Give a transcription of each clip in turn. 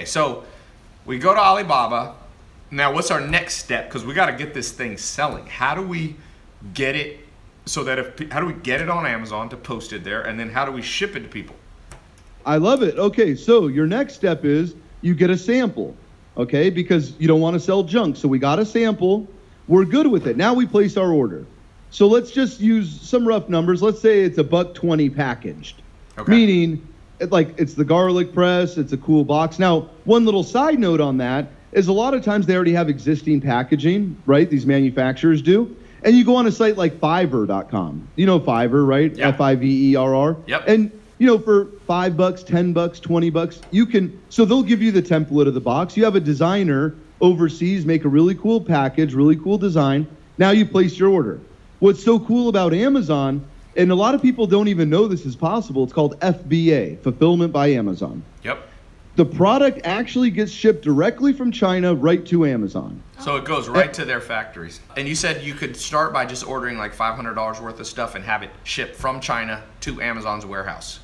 so we go to Alibaba. Now, what's our next step? Because we got to get this thing selling. How do we get it so that how do we get it on Amazon to post it there, and then how do we ship it to people? I love it. Okay, so your next step is you get a sample, okay, because you don't want to sell junk. So we got a sample. We're good with it. Now we place our order. So let's just use some rough numbers. Let's say it's $120 packaged, meaning it's the garlic press. It's a cool box. Now, one little side note on that is a lot of times they already have existing packaging, right? These manufacturers do. And you go on a site like Fiverr.com. You know Fiverr, right? Yeah. Fiverr. Yep. And, for $5, $10, $20, you can, so they'll give you the template of the box. You have a designer overseas make a really cool package, really cool design. Now you place your order. What's so cool about Amazon, and a lot of people don't even know this is possible, it's called FBA, Fulfillment by Amazon. Yep. The product actually gets shipped directly from China right to Amazon. So it goes right to their factories. And you said you could start by just ordering like $500 worth of stuff and have it shipped from China to Amazon's warehouse.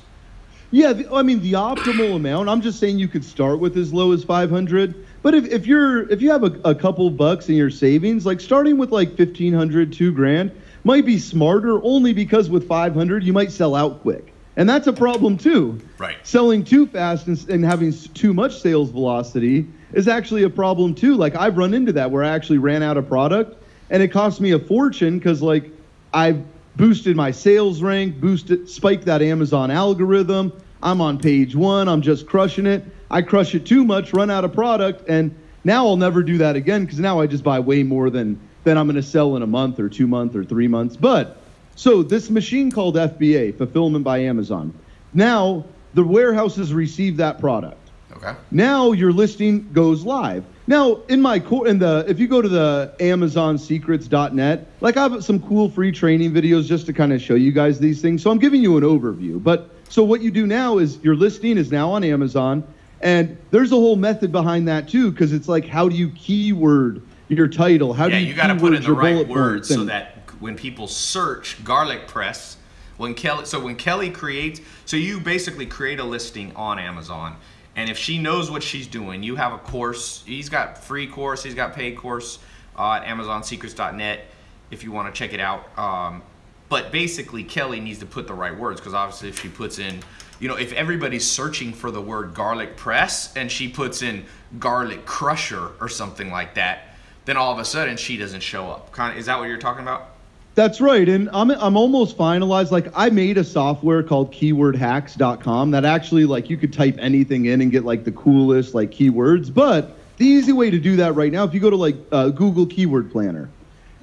Yeah, the optimal amount, I'm just saying you could start with as low as 500. But if you have a couple bucks in your savings, like starting with like 1,500, $2,000 might be smarter, only because with 500 you might sell out quick. And that's a problem too. Right. Selling too fast and having too much sales velocity is actually a problem too. Like I've run into that where I actually ran out of product and it cost me a fortune because like I've boosted my sales rank, spiked that Amazon algorithm. I'm on page 1. I'm just crushing it. I crush it too much, run out of product, and now I'll never do that again because now I just buy way more than I'm going to sell in a month or 2 months or 3 months. But so this machine called FBA, Fulfillment by Amazon. Now the warehouses receive that product. Okay. Now your listing goes live. Now if you go to the AmazonSecrets.net, like I have some cool free training videos just to kind of show you guys these things. So I'm giving you an overview. But so what you do now is your listing is now on Amazon, and there's a whole method behind that too, because it's like how do you keyword your title? How do you got to put in the right words so and, that when people search garlic press, when Kelly creates, so you basically create a listing on Amazon, and if she knows what she's doing, you have a course. He's got free course, he's got paid course at AmazonSecrets.net if you want to check it out. But basically, Kelly needs to put the right words because obviously, if she puts in, if everybody's searching for the word garlic press and she puts in garlic crusher or something like that, then all of a sudden she doesn't show up. Is that what you're talking about? That's right, and I'm almost finalized. Like I made a software called keywordhacks.com that actually like you could type anything in and get like the coolest like keywords. But the easy way to do that right now, if you go to like Google Keyword Planner,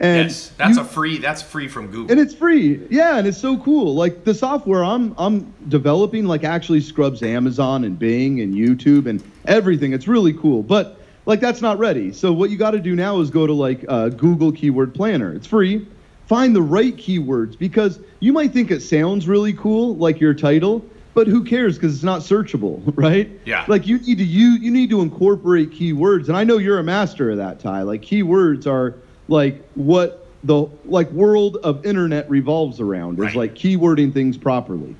and yes, that's free from Google, and it's free. Yeah, and it's so cool. Like the software I'm developing like actually scrubs Amazon and Bing and YouTube and everything. It's really cool, but like that's not ready. So what you got to do now is go to like Google Keyword Planner. It's free. Find the right keywords because you might think it sounds really cool, like your title, but who cares because it's not searchable, right? Yeah. Like you need to incorporate keywords, and I know you're a master of that, Tai. Like keywords are like what the world of internet revolves around is like keywording things properly.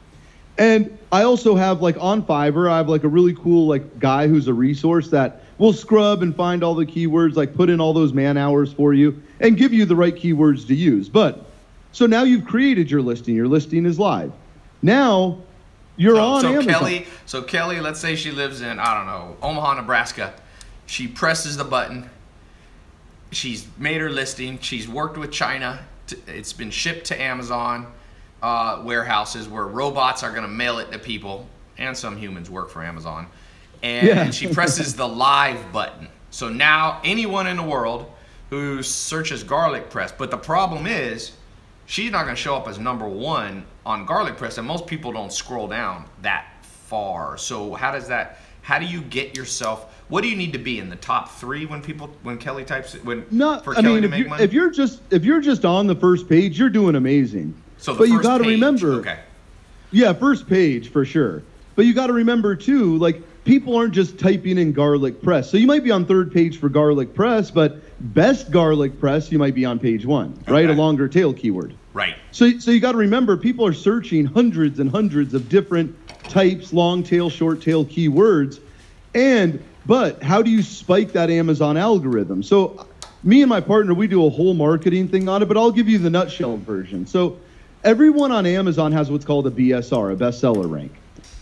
And I also have like on Fiverr, I have like a really cool like guy who's a resource that will scrub and find all the keywords, like put in all those man hours for you and give you the right keywords to use. But so now you've created your listing. Your listing is live. Now you're on Amazon. So Kelly, let's say she lives in, I don't know, Omaha, Nebraska. She presses the button. She's made her listing. She's worked with China. It's been shipped to Amazon warehouses where robots are going to mail it to people, and some humans work for Amazon. And she presses the live button. So now anyone in the world who searches garlic press, but the problem is she's not going to show up as #1 on garlic press, and most people don't scroll down that far. So how do you get yourself, what do you need to be in the top 3 when Kelly types it, Kelly to make money? If you're just on the first page, you're doing amazing. So but you got to remember, yeah, first page for sure. But you got to remember too, like people aren't just typing in garlic press. So you might be on 3rd page for garlic press, but best garlic press, you might be on page 1, right? A longer tail keyword. Right. So you got to remember, people are searching hundreds and hundreds of different types, long tail, short tail keywords. And But how do you spike that Amazon algorithm? So me and my partner, we do a whole marketing thing on it, but I'll give you the nutshell version. So everyone on Amazon has what's called a BSR, a bestseller rank.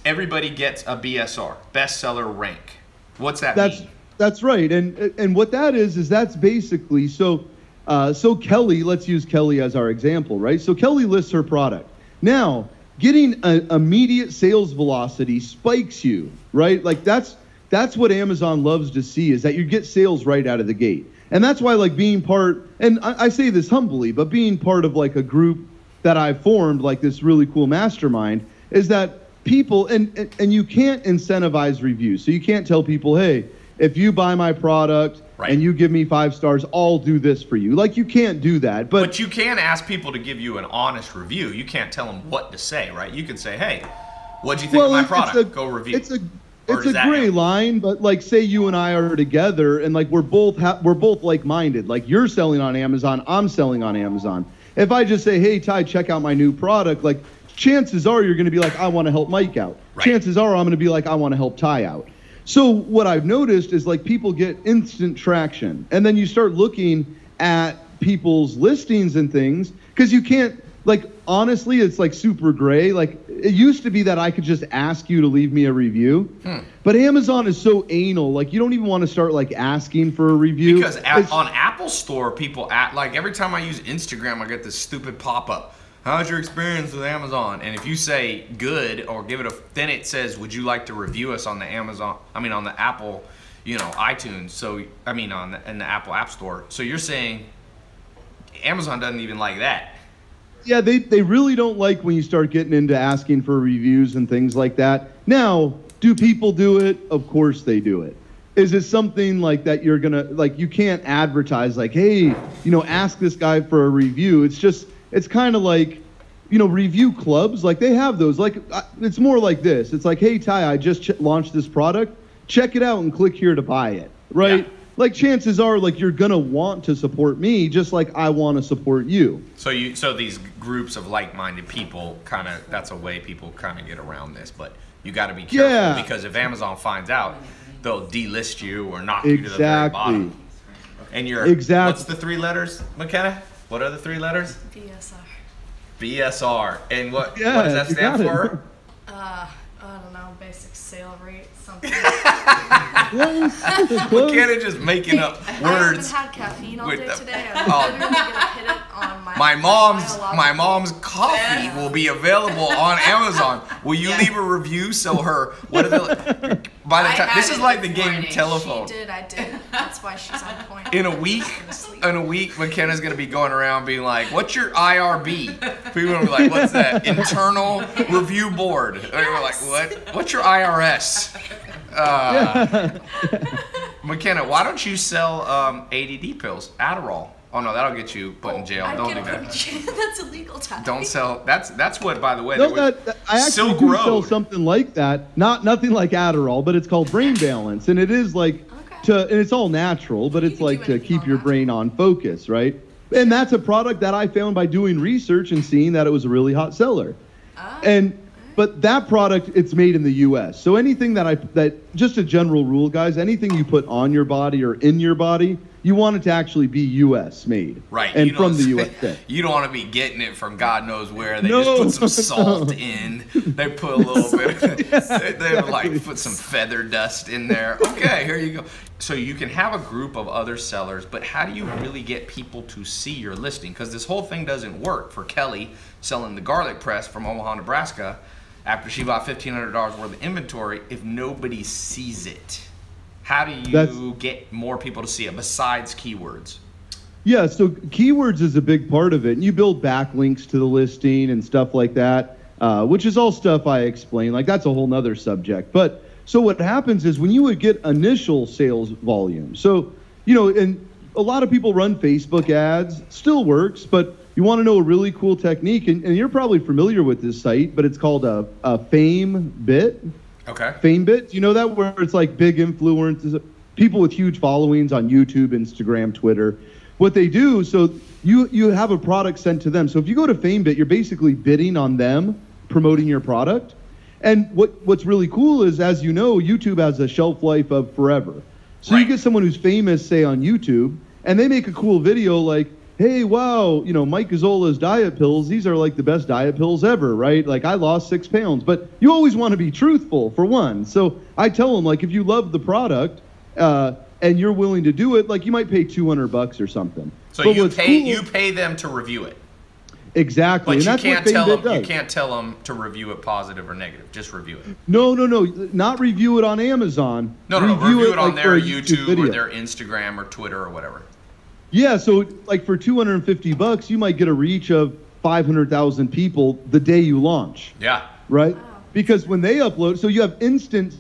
Everybody gets a BSR, bestseller rank. What's that mean? That's right. And what that is that's basically, so Kelly, let's use Kelly as our example, right? So Kelly lists her product. Now, getting an immediate sales velocity spikes you, right? Like that's what Amazon loves to see, is that you get sales right out of the gate. And that's why, like, being part, and I say this humbly, but being part of like a group that I've formed, like this really cool mastermind, is that people, and you can't incentivize reviews. So you can't tell people, hey, if you buy my product and you give me 5 stars, I'll do this for you. Like, you can't do that. But you can ask people to give you an honest review. You can't tell them what to say, right? You can say, hey, what'd you think of my product? Go review. It's a gray line, but like, say you and I are together and like we're both like-minded. Like, you're selling on Amazon, I'm selling on Amazon. If I just say, hey, Tai, check out my new product, like, chances are you're going to be like, I want to help Mike out. Right. Chances are I'm going to be like, I want to help Tai out. So what I've noticed is, like, people get instant traction. And then you start looking at people's listings and things, because you can't, like, honestly, it's like super gray. Like, it used to be that I could just ask you to leave me a review. But Amazon is so anal. Like, you don't even want to start, like, asking for a review. Because on Apple Store, people like, every time I use Instagram, I get this stupid pop-up. How's your experience with Amazon? And if you say good or give it then it says, would you like to review us on the on the Apple, iTunes. So, in the Apple App Store. So you're saying Amazon doesn't even like that. Yeah, they really don't like when you start getting into asking for reviews and things like that. Now, do people do it? Of course they do it. Is it something like that you're gonna, like, you can't advertise like, hey, ask this guy for a review. It's kind of like, review clubs, like, they have those. Like, it's more like this. It's like, hey, Tai, I just launched this product. Check it out and click here to buy it, right? Yeah. Like, chances are, like, you're going to want to support me just like I want to support you. So these groups of like-minded people, that's a way people kind of get around this. But you got to be careful, because if Amazon finds out, they'll delist you or knock you to the very bottom. And what's the 3 letters, McKenna? What are the 3 letters? BSR. BSR. And what does that stand for? I don't know, basic sale rate, something. McKenna just making up words. I haven't had caffeine all day today. I'm literally gonna hit it on my mom's coffee will be available on Amazon. Will you leave a review so her by the time this is like the game telephone. I did. That's why she's on point. In a week, McKenna's gonna be going around being like, "What's your IRB?" People are gonna be like, "What's that? Internal Review Board?" And we're like, "What? What's your IRS?" McKenna, why don't you sell ADD pills, Adderall? Oh no, that'll get you put in jail. Don't do that. That's illegal, Tai. Don't sell. That's what. By the way, I actually do sell something like that. Nothing like Adderall, but it's called Brain Balance, and it is like and it's all natural, but it's like to keep your brain on focus, right? And that's a product that I found by doing research and seeing that it was a really hot seller. But that product, it's made in the U.S. So anything that just a general rule, guys, anything you put on your body or in your body, you want it to actually be U.S. made. Right. And from the USA. You don't want to be getting it from God knows where. They just put some salt in. They put a little bit. They like put some feather dust in there. Okay, here you go. So you can have a group of other sellers, but how do you really get people to see your listing? Because this whole thing doesn't work for Kelly selling the garlic press from Omaha, Nebraska, after she bought $1,500 worth of inventory, if nobody sees it. How do you get more people to see it besides keywords? Yeah, so keywords is a big part of it. And you build backlinks to the listing and stuff like that, which is all stuff I explain. Like, that's a whole nother subject. But so what happens is when you would get initial sales volume. So, and a lot of people run Facebook ads, still works, but you want to know a really cool technique, and you're probably familiar with this site, but it's called a Fame Bit. Okay. Fame Bit, you know that, where it's like big influencers, people with huge followings on YouTube, Instagram, Twitter. What they do, so you have a product sent to them. So if you go to Fame Bit, you're basically bidding on them promoting your product. And what's really cool is, as you know, YouTube has a shelf life of forever. So you get someone who's famous, say on YouTube, and they make a cool video like, hey, wow, Mike Gazzola's diet pills, these are like the best diet pills ever, right? Like I lost 6 pounds, but you always want to be truthful for one. So I tell them, like, if you love the product and you're willing to do it, like you might pay $200 or something. So but you pay them to review it. Exactly. But and you can't tell them to review it positive or negative. Just review it. No. Not review it on Amazon. No. Review it on their YouTube or their Instagram or Twitter or whatever. Yeah, so like for $250, you might get a reach of 500,000 people the day you launch. Yeah. Right? Wow. Because when they upload, so you have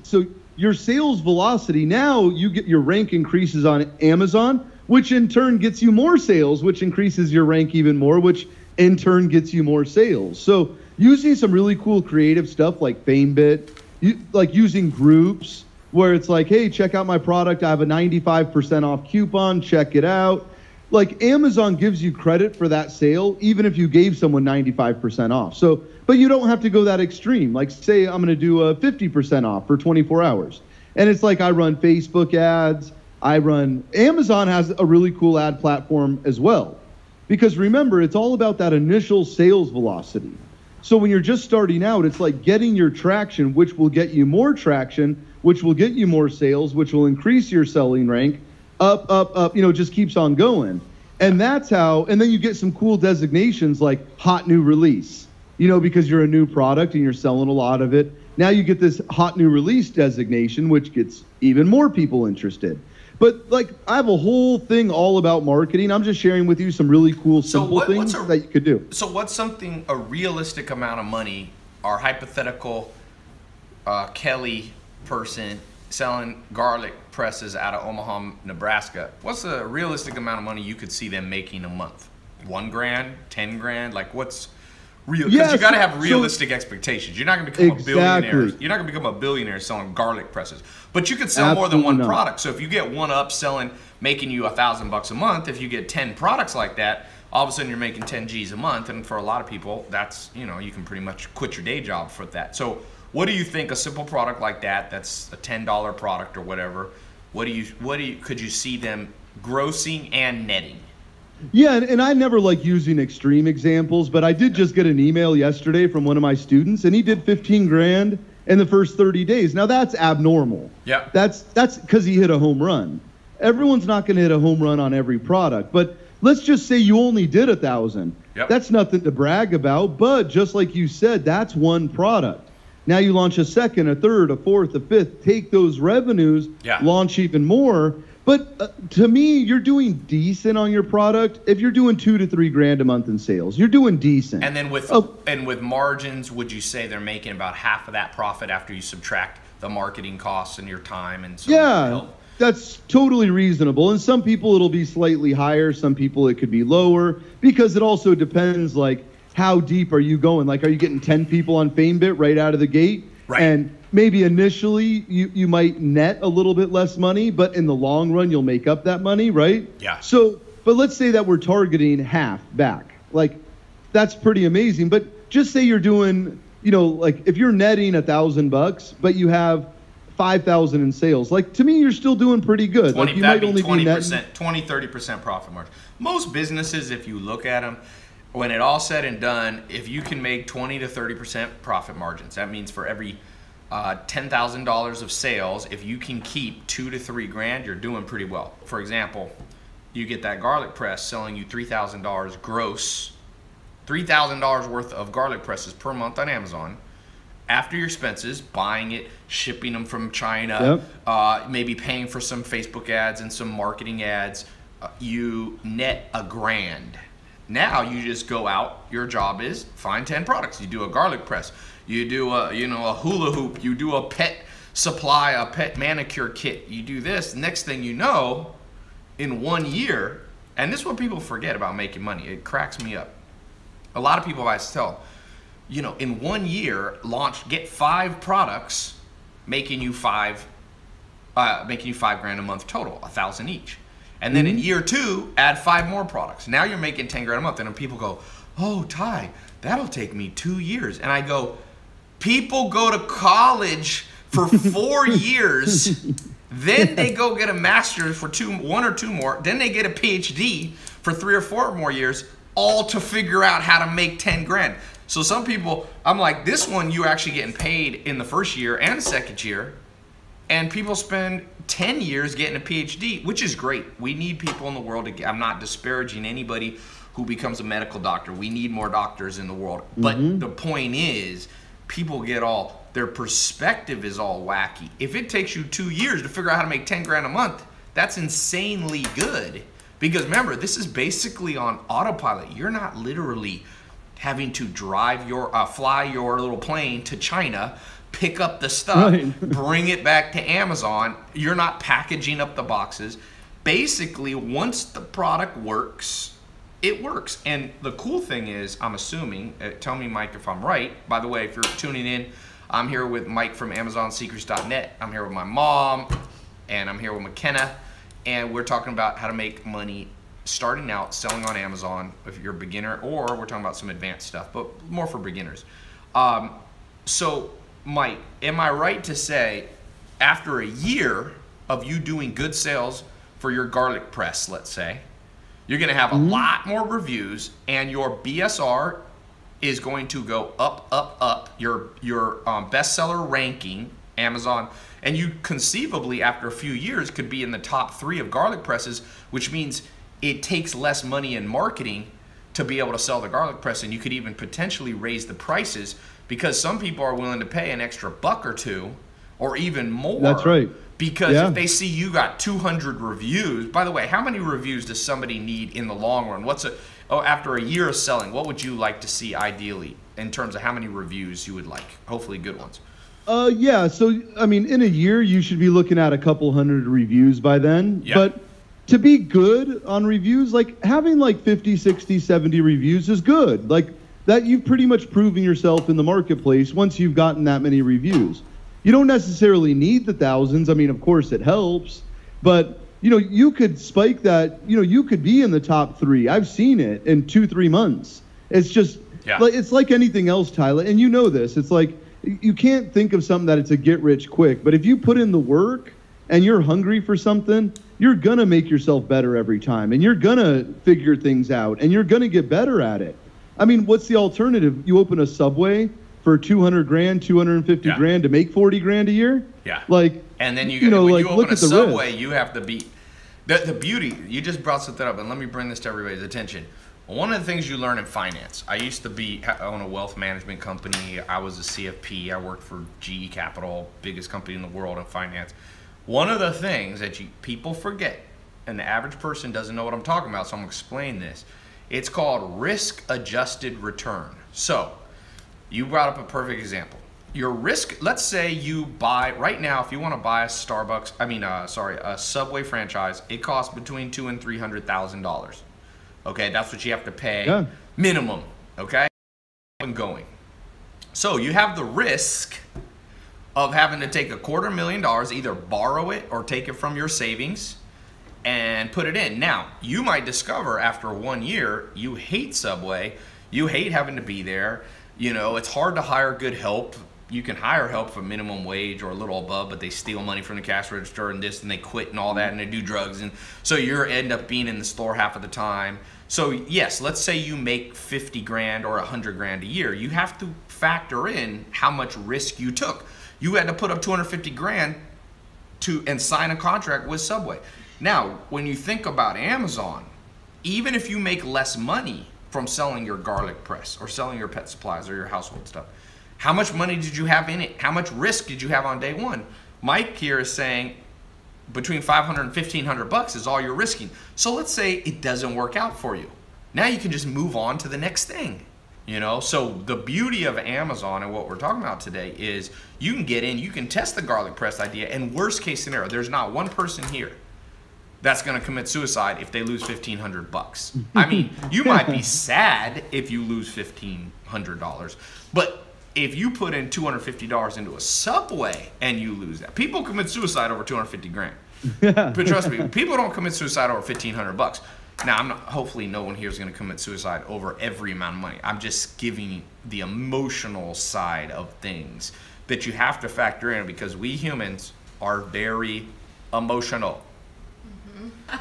so your sales velocity, now you get your rank increases on Amazon, which in turn gets you more sales, which increases your rank even more, which in turn gets you more sales. So using some really cool creative stuff like FameBit, like using groups where it's like, hey, check out my product. I have a 95% off coupon. Check it out. Like Amazon gives you credit for that sale, even if you gave someone 95% off. So, but you don't have to go that extreme. Like say I'm going to do a 50% off for 24 hours. And it's like I run Facebook ads. Amazon has a really cool ad platform as well. Because remember, it's all about that initial sales velocity. So when you're just starting out, it's like getting your traction, which will get you more traction, which will get you more sales, which will increase your selling rank, up, it just keeps on going. And that's how, and then you get some cool designations like hot new release, because you're a new product and you're selling a lot of it. Now you get this hot new release designation, which gets even more people interested. But like I have a whole thing all about marketing. I'm just sharing with you some really cool, simple things that you could do. So what's a realistic amount of money our hypothetical Kelly person selling garlic presses out of Omaha, Nebraska, what's a realistic amount of money you could see them making a month? $1,000, $10,000? Like what's real? Because you got to have realistic expectations. You're not going to become a billionaire. You're not going to become a billionaire selling garlic presses. But you could sell more than one product. So if you get one up selling, making you $1,000 a month, if you get 10 products like that, all of a sudden you're making 10 G's a month. And for a lot of people, that's, you can pretty much quit your day job for that. So what do you think a simple product like that's a $10 product or whatever, could you see them grossing and netting? Yeah, and I never like using extreme examples, but I did just get an email yesterday from one of my students, and he did $15,000 in the first 30 days. Now that's abnormal. Yeah. That's because he hit a home run. Everyone's not going to hit a home run on every product, but let's just say you only did 1,000. Yep. That's nothing to brag about, but just like you said, that's one product. Now you launch a second, a third, a fourth, a fifth, take those revenues, launch even more. But to me, you're doing decent on your product. If you're doing $2,000 to $3,000 a month in sales, you're doing decent. And then with margins, would you say they're making about half of that profit after you subtract the marketing costs and your time and so help? That's totally reasonable. And some people it'll be slightly higher. Some people it could be lower because it also depends like how deep are you going? Like, are you getting 10 people on FameBit right out of the gate? Right. And maybe initially you might net a little bit less money, but in the long run, you'll make up that money, right? Yeah. So, but let's say that we're targeting half back. Like, that's pretty amazing. But just say you're doing, like if you're netting $1,000, but you have 5,000 in sales. Like, to me, you're still doing pretty good. 20, like, you might only 20%, be netting 30% profit margin. Most businesses, if you look at them, when it all said and done, if you can make 20 to 30% profit margins, that means for every $10,000 of sales, if you can keep $2,000 to $3,000, you're doing pretty well. For example, you get that garlic press selling you $3,000 gross, $3,000 worth of garlic presses per month on Amazon. After your expenses, buying it, shipping them from China, maybe paying for some Facebook ads and some marketing ads, you net $1,000. Now you just go out, your job is find 10 products. You do a garlic press, you do a hula hoop, you do a pet supply, a pet manicure kit, you do this. Next thing you know, in 1 year, and this is what people forget about making money, it cracks me up. A lot of people I tell, in 1 year, get 5 products, making you $5,000 a month total, 1,000 each. And then in year 2, add 5 more products. Now you're making $10,000 a month. And then people go, oh, Tai, that'll take me 2 years. And I go, People go to college for 4 years, then they go get a master's for 1 or 2 more, then they get a PhD for 3 or 4 more years, all to figure out how to make 10 grand. So some people, I'm like, this one you actually getting paid in the first year and the second year, and people spend 10 years getting a PhD, which is great. We need people in the world. I'm not disparaging anybody who becomes a medical doctor. We need more doctors in the world. But the point is, people get all, their perspective is all wacky. If it takes you 2 years to figure out how to make 10 grand a month, that's insanely good. Because remember, this is basically on autopilot. You're not literally having to drive your, fly your little plane to China, pick up the stuff, bring it back to Amazon. You're not packaging up the boxes. Basically, once the product works, it works. And the cool thing is, I'm assuming, tell me, Mike, if I'm right. By the way, if you're tuning in, I'm here with Mike from AmazonSecrets.net. I'm here with my mom, and I'm here with McKenna, and we're talking about how to make money starting out selling on Amazon if you're a beginner, or we're talking about some advanced stuff, but more for beginners. So, Mike, am I right to say, after a year of you doing good sales for your garlic press, let's say, you're going to have a lot more reviews, and your BSR is going to go up, up, up. Your bestseller ranking, Amazon, and you conceivably, after a few years, could be in the top 3 of garlic presses, which means it takes less money in marketing to be able to sell the garlic press, and you could even potentially raise the prices because some people are willing to pay an extra $1 or $2 or even more. That's right. Because if they see you got 200 reviews, by the way, how many reviews does somebody need in the long run? After a year of selling, what would you like to see ideally in terms of how many reviews you would like? Hopefully good ones. Yeah, so I mean, in a year you should be looking at a couple hundred reviews by then. Yeah. But to be good on reviews, like having like 50, 60, 70 reviews is good. Like that, you've pretty much proven yourself in the marketplace once you've gotten that many reviews. You don't necessarily need the thousands. I mean, of course it helps, but you know, you could spike that, you know, you could be in the top 3. I've seen it in 2-3 months. It's just, it's like anything else, Tyler, and you know this. It's like, you can't think of something that it's a get rich quick, but if you put in the work and you're hungry for something, you're gonna make yourself better every time, and you're gonna figure things out, and you're gonna get better at it. I mean, what's the alternative? You open a Subway for 200 grand, 250 grand to make 40 grand a year? Yeah. Like, and then you know, when like, you open a Subway, you have to be, the beauty, you just brought something up, and let me bring this to everybody's attention. One of the things you learn in finance, I used to own a wealth management company. I was a CFP. I worked for GE Capital, biggest company in the world in finance. One of the things that people forget, and the average person doesn't know what I'm talking about, so I'm going to explain this. It's called risk-adjusted return. So, you brought up a perfect example. Your risk, let's say you buy, right now, if you want to buy a a Subway franchise, it costs between $200,000 and $300,000. Okay, that's what you have to pay minimum, okay? And going. So you have the risk of having to take $250,000, either borrow it or take it from your savings and put it in. Now, you might discover after 1 year, you hate Subway, you hate having to be there, you know, it's hard to hire good help. You can hire help for minimum wage or a little above, but they steal money from the cash register and this, and they quit and all that, and they do drugs, and so you end up being in the store half of the time. So yes, let's say you make 50 grand or 100 grand a year. You have to factor in how much risk you took. You had to put up 250 grand and sign a contract with Subway. Now, when you think about Amazon, even if you make less money from selling your garlic press or selling your pet supplies or your household stuff, how much money did you have in it? How much risk did you have on day one? Mike here is saying between $500 and $1,500 is all you're risking. So let's say it doesn't work out for you. Now you can just move on to the next thing. You know, so the beauty of Amazon and what we're talking about today is you can get in, you can test the garlic press idea, and worst case scenario, there's not one person here that's going to commit suicide if they lose $1,500. I mean, you might be sad if you lose $1,500, but if you put in $250 into a Subway and you lose that, people commit suicide over 250 grand. But trust me, people don't commit suicide over $1,500. Now, hopefully no one here is going to commit suicide over every amount of money. I'm just giving the emotional side of things that you have to factor in, because we humans are very emotional.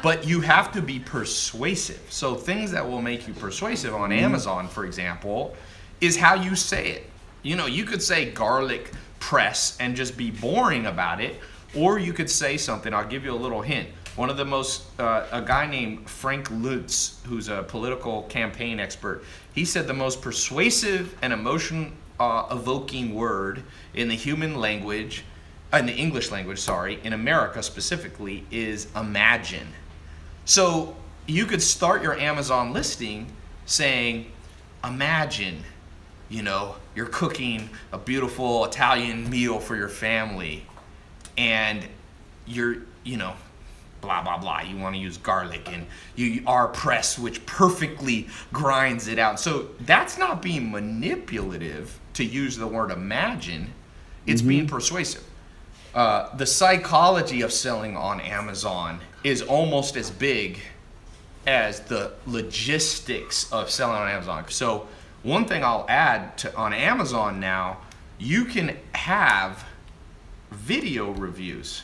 But you have to be persuasive. So things that will make you persuasive on Amazon, for example, is how you say it. You know, you could say garlic press and just be boring about it, or you could say something. I'll give you a little hint. One of the most, a guy named Frank Lutz, who's a political campaign expert, he said the most persuasive and emotion evoking word in the human language, in the English language, sorry, in America specifically, is imagine. So you could start your Amazon listing saying, imagine, you know, you're cooking a beautiful Italian meal for your family, and you're, you know, blah, blah, blah. You want to use garlic, and you are press, which perfectly grinds it out. So that's not being manipulative to use the word imagine. It's being persuasive. The psychology of selling on Amazon is almost as big as the logistics of selling on Amazon. So one thing I'll add on Amazon now, you can have video reviews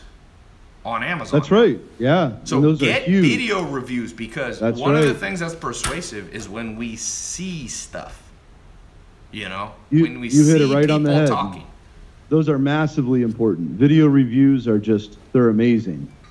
on Amazon. That's right. Yeah. So those get video reviews, because that's one right. of the things that's persuasive is when we see stuff. You know, when we you see hit it right people on the head. talking. Those are massively important. Video reviews are just, they're amazing.